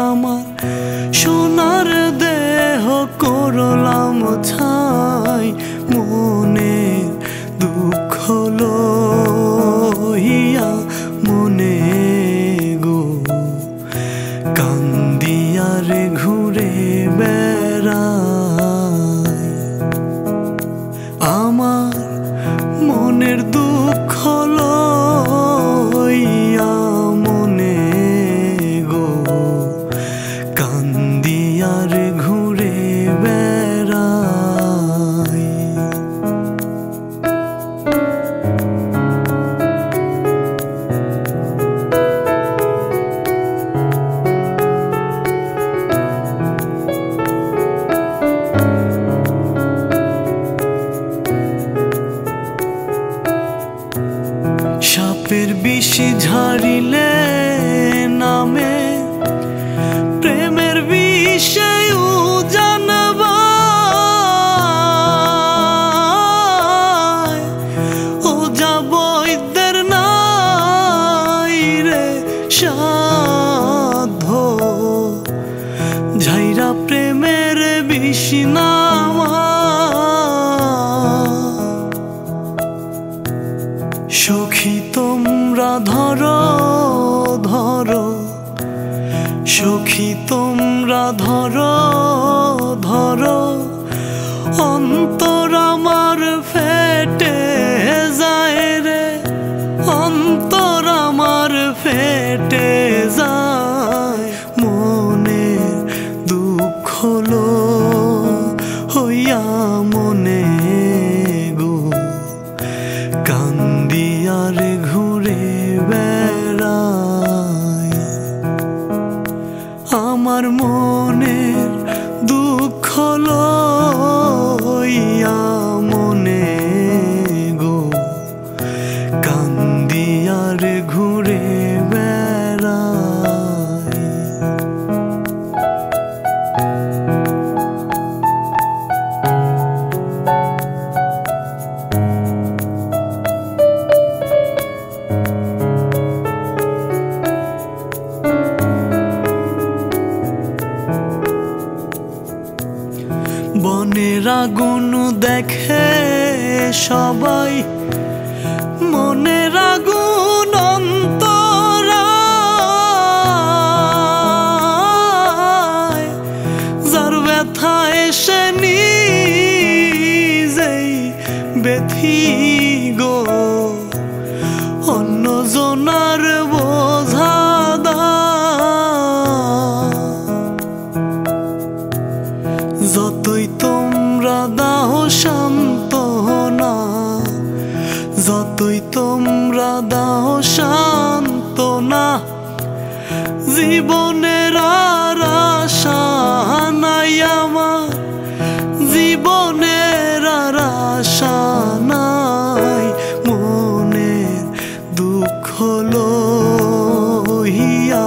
আমার সোনার দেহ করলাম ছাই মনে দুঃখ লইয়া মনে গো কান্দিয়ারে ঘুরে বেড়াই আমার মনের দুঃখ লইয়া মনে গো কান্দিয়ারে ঘুরে বেড়াই সাপের বিষ ঝাড়িলে নামে প্রেমের বিষে জানবায় ও যাবইদের নাই রে সাধ্য ঝাইরা প্রেমের বিষ নামা সখী তোমরা ধরো ধরো সখী তোমরা ধরো ধরো অন্তর আমার ফেটে যায় রে অন্তর আমার ফেটে যায় মনের দুঃখ হইয়া মনে গো কান্দিয়ারে ঘুরে বেড়াই আমার মনের দুঃখ লইয়া মনে গো কান্দিয়ারে ঘুরে বেড়াই বনের আগুন দেখে সবাই মনের আগুন অন্তরায় যার ব্যথা এসে নিজেই ব্যথি গো অন্য জনার বোঝা যতই তোমরা দাও সান্ত্বনা যতই তোমরা দাও সান্ত্বনা জীবনের আর আশা নাই আমার জীবনের আর আশা নাই মনের দুঃখ লইয়া